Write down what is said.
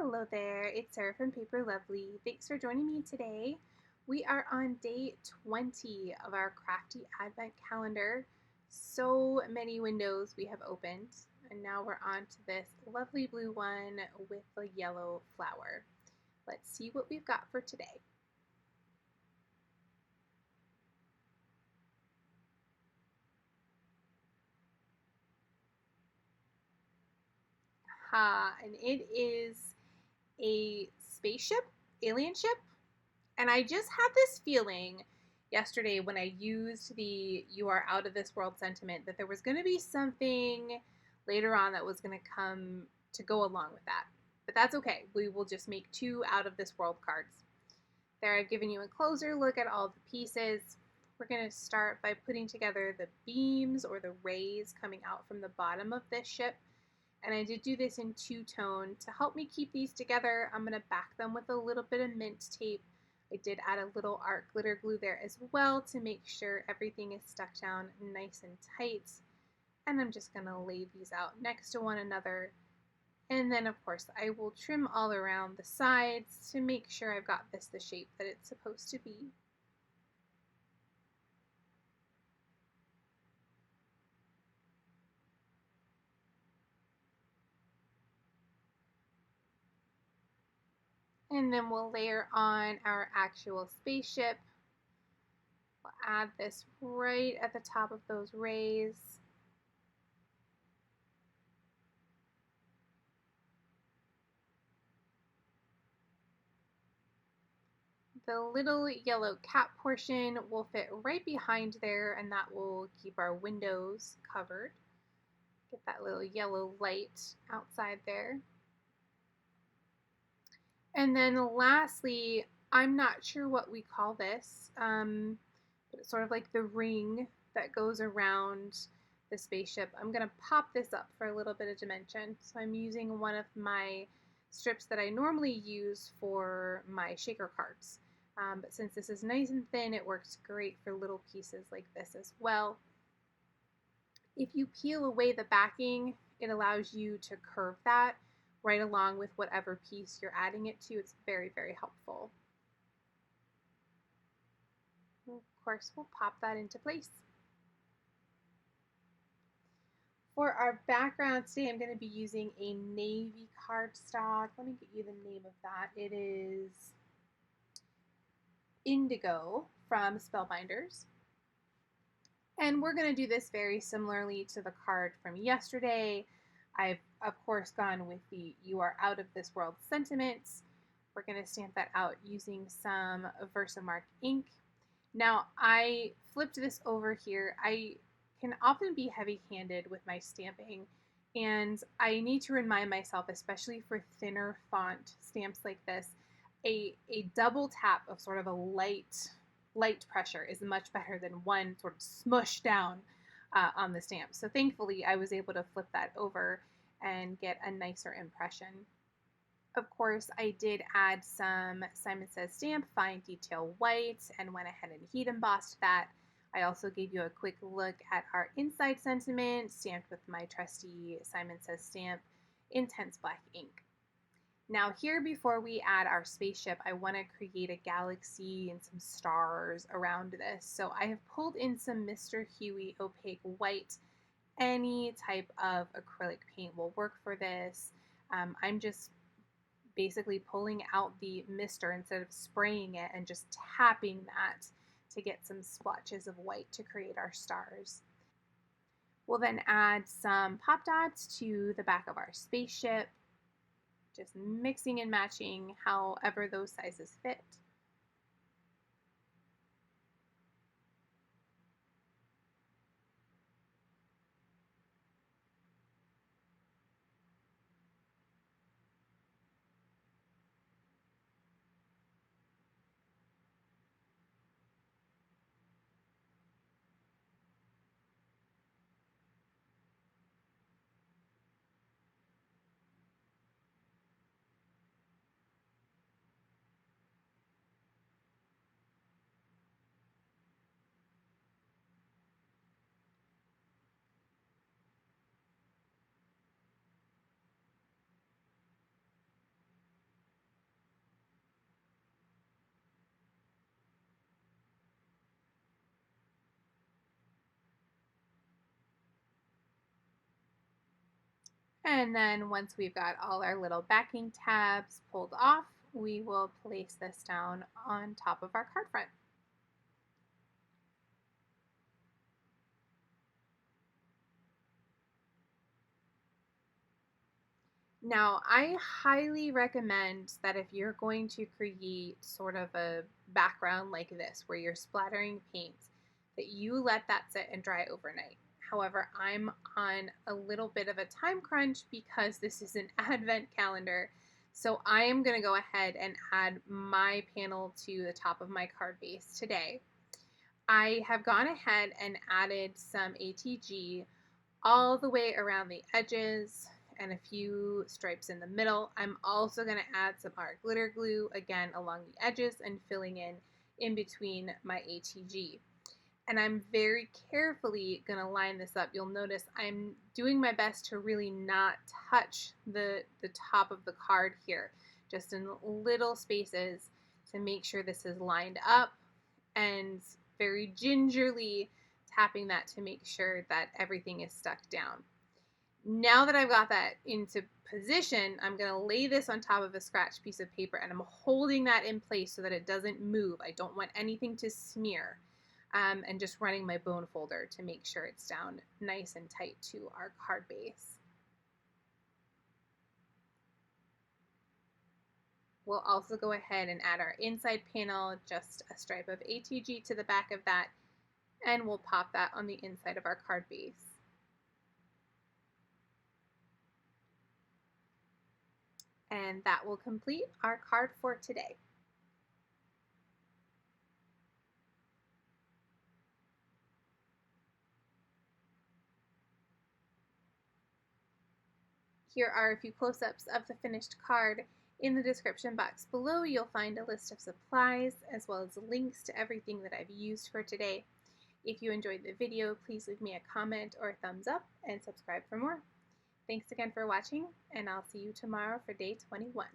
Hello there, it's Sarah from Paper Lovely. Thanks for joining me today. We are on day 20 of our crafty advent calendar. So many windows we have opened, and now we're on to this lovely blue one with the yellow flower. Let's see what we've got for today. And it is a spaceship, alien ship. And I just had this feeling yesterday when I used the "you are out of this world" sentiment that there was going to be something later on that was going to come to go along with that. But that's okay. We will just make 2 out of this world cards. There I've given you a closer look at all the pieces. We're going to start by putting together the beams or the rays coming out from the bottom of this ship. And I did do this in 2-tone. To help me keep these together, I'm going to back them with a little bit of mint tape. I did add a little art glitter glue there as well to make sure everything is stuck down nice and tight. And I'm just going to lay these out next to one another. And then, of course, I will trim all around the sides to make sure I've got this the shape that it's supposed to be. And then we'll layer on our actual spaceship. We'll add this right at the top of those rays. The little yellow cap portion will fit right behind there, and that will keep our windows covered. Get that little yellow light outside there. And then lastly, I'm not sure what we call this, but it's sort of like the ring that goes around the spaceship. I'm going to pop this up for a little bit of dimension. So I'm using one of my strips that I normally use for my shaker cards. But since this is nice and thin, it works great for little pieces like this as well. If you peel away the backing, it allows you to curve that right along with whatever piece you're adding it to. It's very, very helpful. Of course, we'll pop that into place. For our background today, I'm going to be using a navy cardstock. Let me get you the name of that. It is Indigo from Spellbinders. And we're going to do this very similarly to the card from yesterday. I've, of course, gone with the "you are out of this world" sentiments. We're going to stamp that out using some Versamark ink. Now, I flipped this over here. I can often be heavy-handed with my stamping, and I need to remind myself, especially for thinner font stamps like this, a double tap of sort of a light pressure is much better than one sort of smush down on the stamp. So thankfully, I was able to flip that over and get a nicer impression. Of course, I did add some Simon Says Stamp Fine Detail White and went ahead and heat embossed that. I also gave you a quick look at our inside sentiment, stamped with my trusty Simon Says Stamp Intense Black ink. Now here, before we add our spaceship, I want to create a galaxy and some stars around this. So I have pulled in some Mr. Huey Opaque White. Any type of acrylic paint will work for this. I'm just basically pulling out the mister instead of spraying it and just tapping that to get some splotches of white to create our stars. We'll then add some pop dots to the back of our spaceship, just mixing and matching however those sizes fit. And then once we've got all our little backing tabs pulled off, we will place this down on top of our card front. Now, I highly recommend that if you're going to create sort of a background like this, where you're splattering paint, that you let that sit and dry overnight. However, I'm on a little bit of a time crunch because this is an advent calendar. So I am going to go ahead and add my panel to the top of my card base today. I have gone ahead and added some ATG all the way around the edges and a few stripes in the middle. I'm also going to add some art glitter glue again along the edges and filling in between my ATG. And I'm very carefully going to line this up. You'll notice I'm doing my best to really not touch the top of the card here, just in little spaces to make sure this is lined up, and very gingerly tapping that to make sure that everything is stuck down. Now that I've got that into position, I'm going to lay this on top of a scratch piece of paper, and I'm holding that in place so that it doesn't move. I don't want anything to smear. And just running my bone folder to make sure it's down nice and tight to our card base. We'll also go ahead and add our inside panel, just a stripe of ATG to the back of that, and we'll pop that on the inside of our card base. And that will complete our card for today. Here are a few close-ups of the finished card. In the description box below, you'll find a list of supplies as well as links to everything that I've used for today. If you enjoyed the video, please leave me a comment or a thumbs up and subscribe for more. Thanks again for watching, and I'll see you tomorrow for day 21.